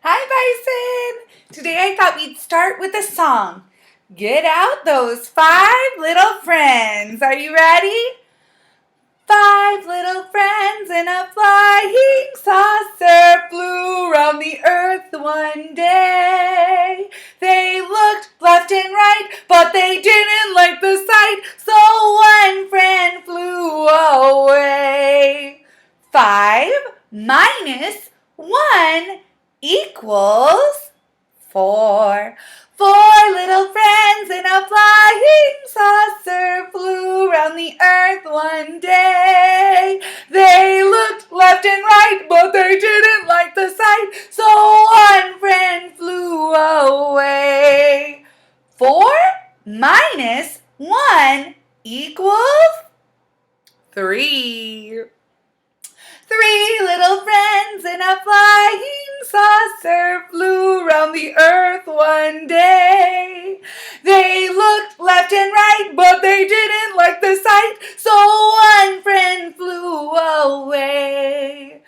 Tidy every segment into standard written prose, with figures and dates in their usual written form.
Hi, Bison! Today I thought we'd start with a song. Get out those 5 little friends. Are you ready? 5 little friends in a flying saucer flew round the earth one day. They looked left and right, but they didn't like the sight, so one friend flew away. 5 minus 1 equals 4. 4 little friends in a flying saucer flew round the earth one day. They looked left and right, but they didn't like the sight, so one friend flew away. 4 minus 1 equals 3. 3 little friends in a flying saucer flew round the earth one day. They looked left and right, but they didn't like the sight, so one friend flew away.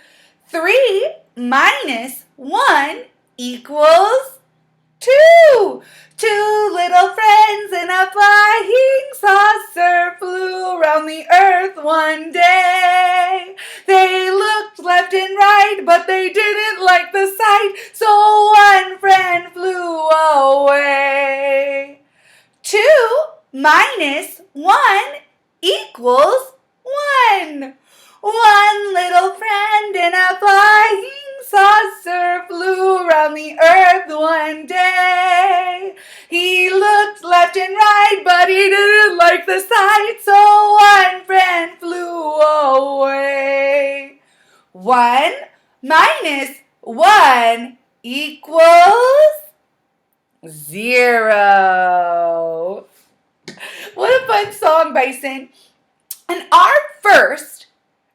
3 minus 1 equals 2. 2 little friends in a flying saucer flew round the earth one day. They looked left and right, but they didn't like the sight, so one friend flew away. 2 minus 1 equals 1. 1 little friend in a flying saucer flew round the earth one day. He looked left and right, but he didn't like the sight, so one friend flew away. 1 minus 1 equals 0. What a fun song, Bison. And our first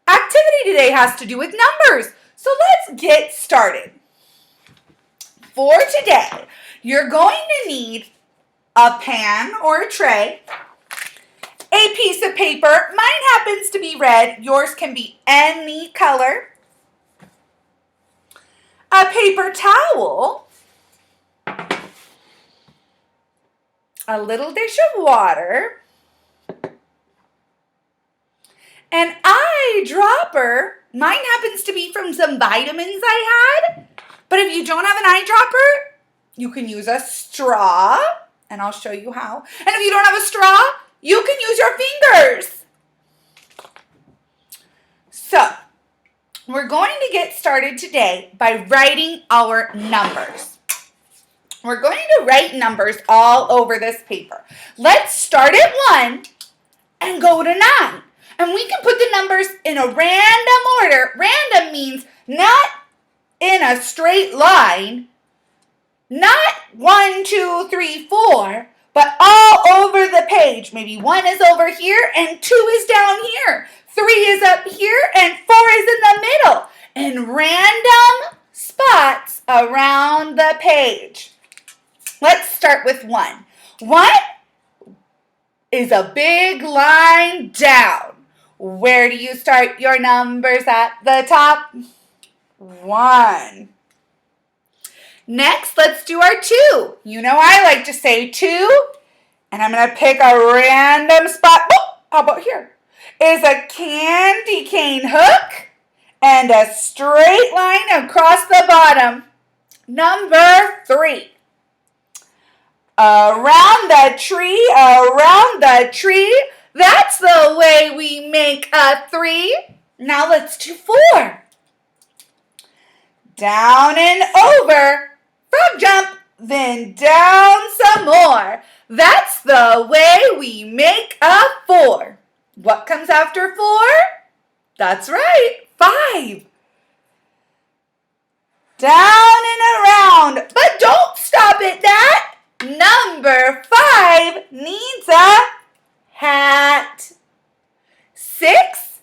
activity today has to do with numbers. So let's get started. For today, you're going to need a pan or a tray, a piece of paper. Mine happens to be red. Yours can be any color. A paper towel, a little dish of water, an eyedropper. Mine happens to be from some vitamins I had. But if you don't have an eyedropper, you can use a straw. And I'll show you how. And if you don't have a straw, you can use your fingers. So, we're going to get started today by writing our numbers. We're going to write numbers all over this paper. Let's start at 1 and go to 9. And we can put the numbers in a random order. Random means not in a straight line, not 1, 2, 3, 4, but all over the page. Maybe 1 is over here and 2 is down here. 3 is up here and 4 is in the middle. In random spots around the page. Let's start with 1. 1 is a big line down. Where do you start your numbers at the top? 1. Next, let's do our 2. You know I like to say 2, and I'm going to pick a random spot. Oh, how about here? Is a candy cane hook and a straight line across the bottom. Number 3. Around the tree, that's the way we make a 3. Now let's do 4. Down and over, frog jump, then down some more. That's the way we make a 4. What comes after 4? That's right, 5. Down and around, but don't stop at that. Number 5 needs a hat. 6,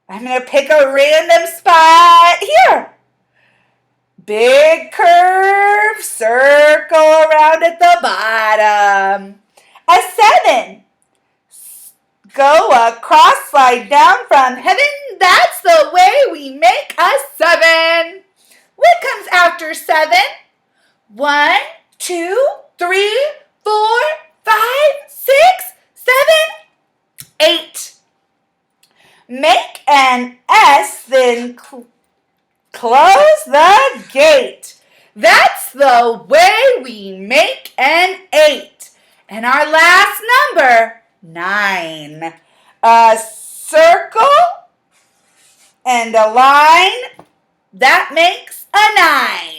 I'm going to pick a random spot here. Big curve, circle around at the bottom. A 7, go across, slide down from heaven. That's the way we make a 7. What comes after 7? 1, 2, 3, 4, 5, 6, 7, 8. Make an S, then close the gate. That's the way we make an 8. And our last number, 9. A circle and a line, that makes a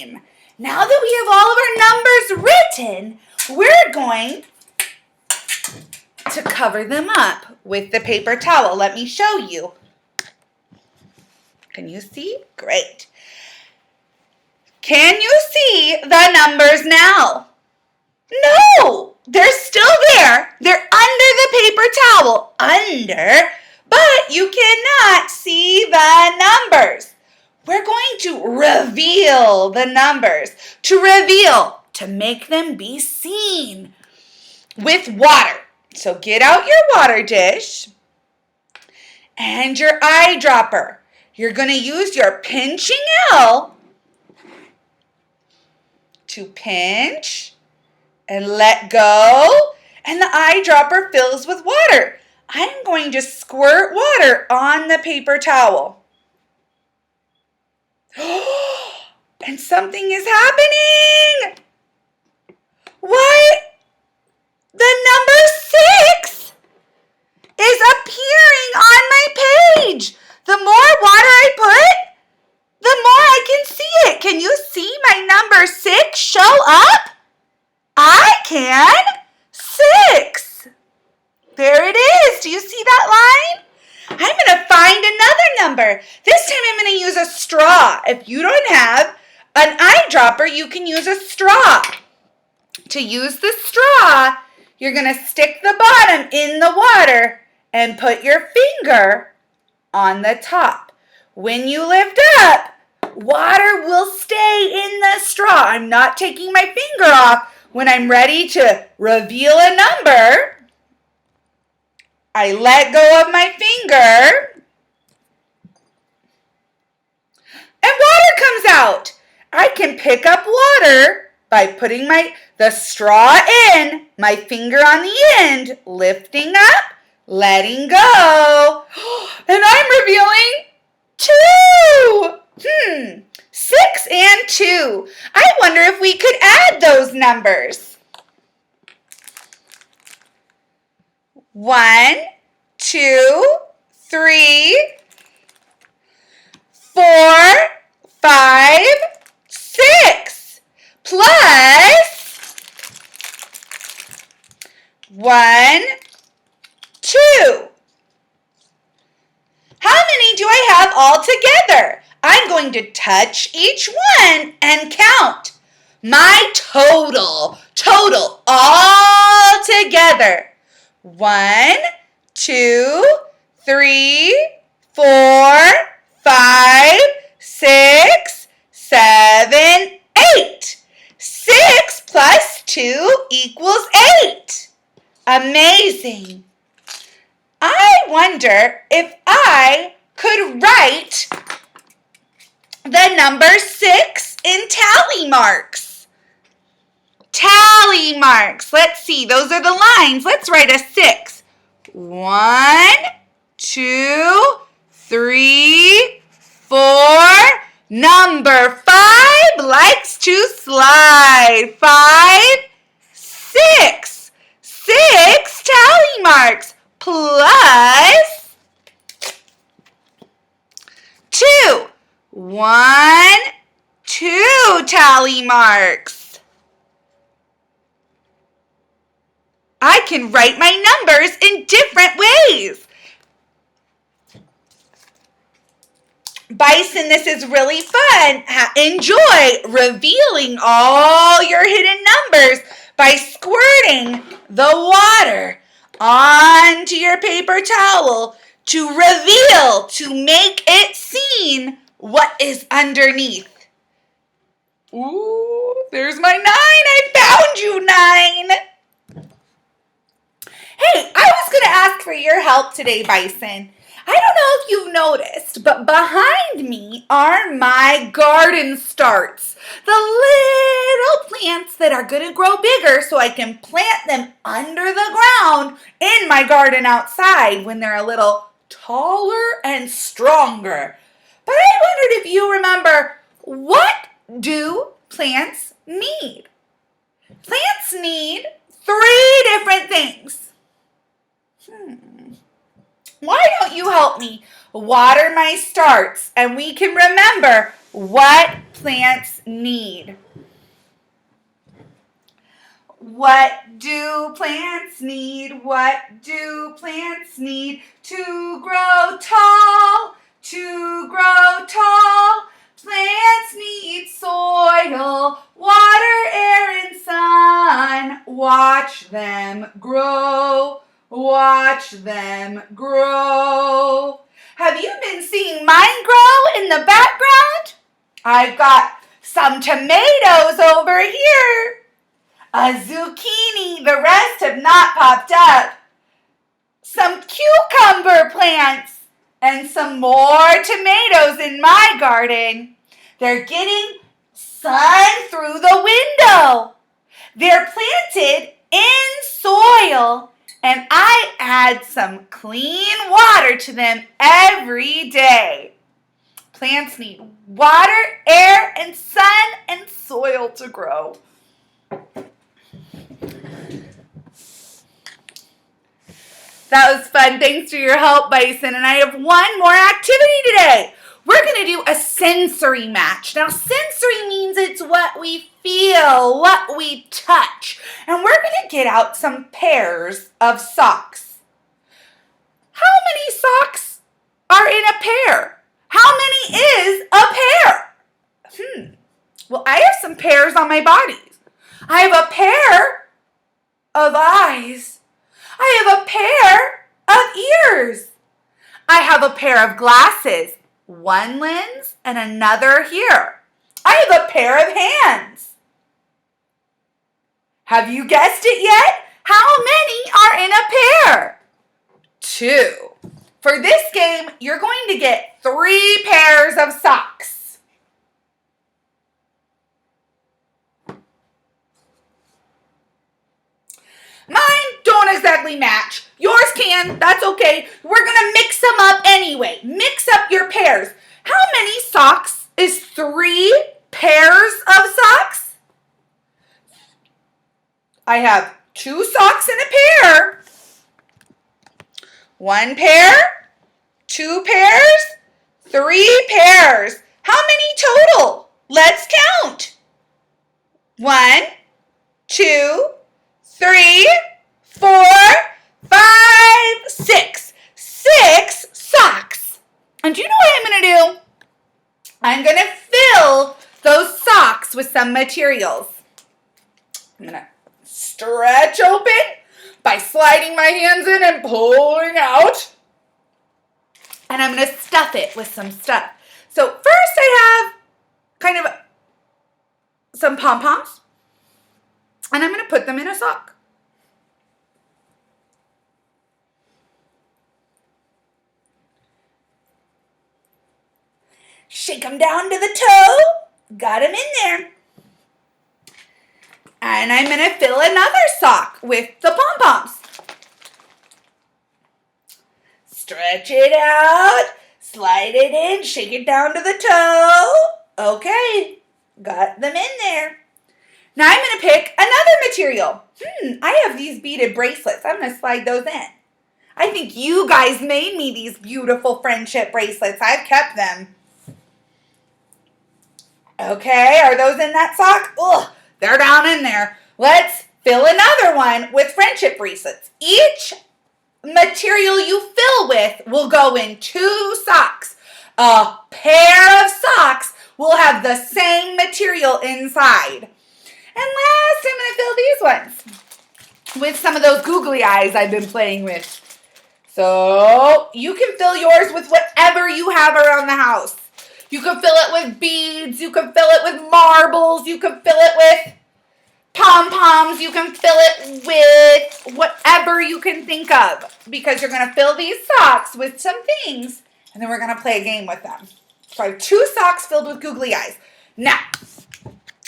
9. Now that we have all of our numbers written, we're going to cover them up with the paper towel. Let me show you. Can you see? Great. Can you see the numbers now? No, they're still there. They're under the paper towel. Under, but you cannot see the numbers. We're going to reveal the numbers. To reveal, to make them be seen with water. So get out your water dish and your eyedropper. You're going to use your pinching L to pinch and let go, and the eyedropper fills with water. I'm going to squirt water on the paper towel. And something is happening. What? The number 6 is appearing on my page. The more water I put, the more I can see it. Can you see my number 6 show up? I can. 6. There it is. Do you see that line? I'm going to find another number. This time I'm going to use a straw. If you don't have an eyedropper, you can use a straw. To use the straw, you're going to stick the bottom in the water and put your finger on the top. When you lift up, water will stay in the straw. I'm not taking my finger off. When I'm ready to reveal a number, I let go of my finger and water comes out. I can pick up water by putting the straw in, my finger on the end, lifting up, letting go, and I'm revealing 2. 6 and 2. I wonder if we could add those numbers. 1, 2, 3, 4, 5, 6. Plus 1, 2. How many do I have all together? I'm going to touch each one and count my total all together. 1, 2, 3, 4, 5, 6, 7, 8. 6 plus 2 equals 8. Amazing. I wonder if I could write the number 6 in tally marks. Tally marks. Let's see. Those are the lines. Let's write a 6. 1, 2, 3, 4. Number 5 likes to slide. 5, 6. 6 tally marks plus 2. 1, 2 tally marks. I can write my numbers in different ways. Bison, this is really fun. Enjoy revealing all your hidden numbers by squirting the water onto your paper towel to reveal, to make it seen what is underneath. Ooh, there's my 9. I found you, 9. Hey, I was going to ask for your help today, Bison. I don't know if you've noticed, but behind me are my garden starts. The little plants that are going to grow bigger so I can plant them under the ground in my garden outside when they're a little taller and stronger. But I wondered if you remember, what do plants need? Plants need 3 different things. Why don't you help me water my starts and we can remember what plants need? What do plants need? What do plants need to grow tall? To grow tall, plants need soil, water, air, and sun. Watch them grow. Watch them grow. Have you been seeing mine grow in the background? I've got some tomatoes over here. A zucchini, the rest have not popped up. Some cucumber plants and some more tomatoes in my garden. They're getting sun through the window. They're planted in soil, and I add some clean water to them every day. Plants need water, air, and sun and soil to grow. That was fun. Thanks for your help, Bison. And I have one more activity today. We're going to do a sensory match. Now, sensory means it's what we feel, what we touch. And we're going to get out some pairs of socks. How many socks are in a pair? How many is a pair? Well, I have some pairs on my body. I have a pair of eyes. I have a pair of ears. I have a pair of glasses, one lens and another here. I have a pair of hands. Have you guessed it yet? How many are in a pair? 2. For this game, you're going to get 3 pairs of socks. Mine don't exactly match. Yours can. That's okay. We're going to mix them up anyway. Mix up your pairs. How many socks is 3 pairs of socks? I have 2 socks in a pair. 1 pair, 2 pairs, 3 pairs. How many total? Let's count. 1, 2, 3, 4, 5, 6. 6 socks. And do you know what I'm going to do? I'm going to fill those socks with some materials. I'm going to stretch open by sliding my hands in and pulling out. And I'm going to stuff it with some stuff. So first I have kind of some pom-poms. And I'm going to put them in a sock. Shake them down to the toe. Got them in there. And I'm going to fill another sock with the pom-poms. Stretch it out. Slide it in. Shake it down to the toe. Okay. Got them in there. Now I'm going to pick another material. I have these beaded bracelets. I'm going to slide those in. I think you guys made me these beautiful friendship bracelets. I've kept them. Okay, are those in that sock? Ugh, they're down in there. Let's fill another one with friendship bracelets. Each material you fill with will go in 2 socks. A pair of socks will have the same material inside. And last, I'm going to fill these ones with some of those googly eyes I've been playing with. So you can fill yours with whatever you have around the house. You can fill it with beads. You can fill it with marbles. You can fill it with pom-poms. You can fill it with whatever you can think of because you're going to fill these socks with some things and then we're going to play a game with them. So I have 2 socks filled with googly eyes. Now,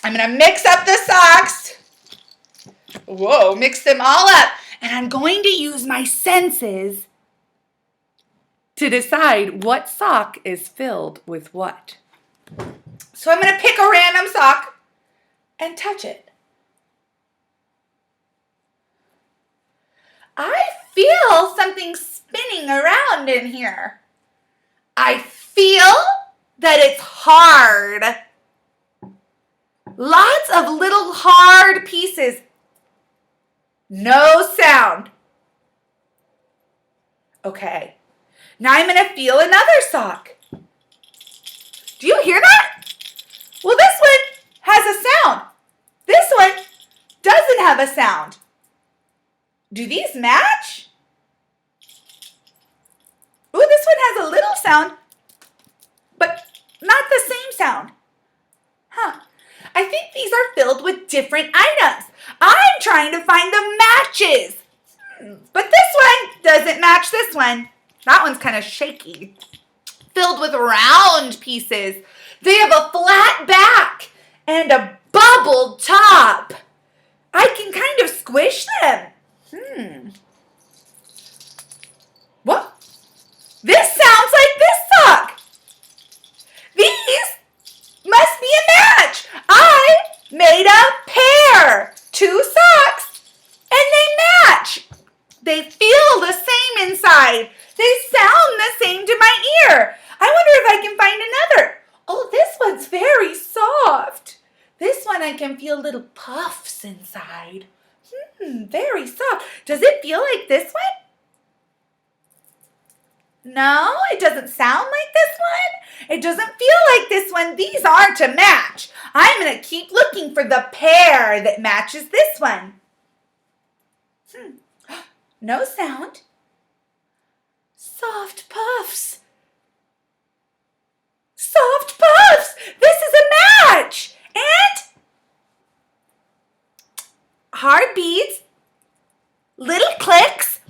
I'm going to mix up the socks. Whoa, mix them all up. And I'm going to use my senses to decide what sock is filled with what. So I'm going to pick a random sock and touch it. I feel something spinning around in here. I feel that it's hard. Lots of little hard pieces. No sound. Okay. Now I'm going to feel another sock. Do you hear that? Well, this one has a sound. This one doesn't have a sound. Do these match? Ooh, this one has a little sound, but not the same sound. Huh. I think these are filled with different items. I'm trying to find the matches. But this one doesn't match this one. That one's kind of shaky. Filled with round pieces. They have a flat back and a bubbled top. I can kind of squish them. What? This sounds like this sock. These must be a match. I made a pair. 2 socks and they match. They feel the same inside. They sound the same to my ear. I wonder if I can find another. Oh, this one's very soft. This one I can feel little puffs inside. Very soft. Does it feel like this one? No, it doesn't sound like this one. It doesn't feel like this one. These aren't a match. I'm going to keep looking for the pair that matches this one. No sound. Soft puffs. Soft puffs. This is a match. And hard beads. Little clicks.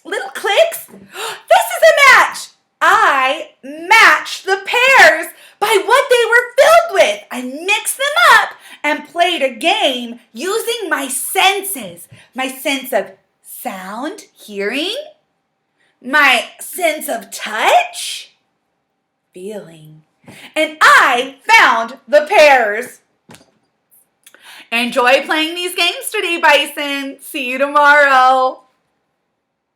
Little clicks. This is a match. I matched the pairs by what they were filled with. I mixed them up and played a game using my senses. My sense of sound, hearing, my sense of touch, feeling. And I found the pairs. Enjoy playing these games today, Bison. See you tomorrow.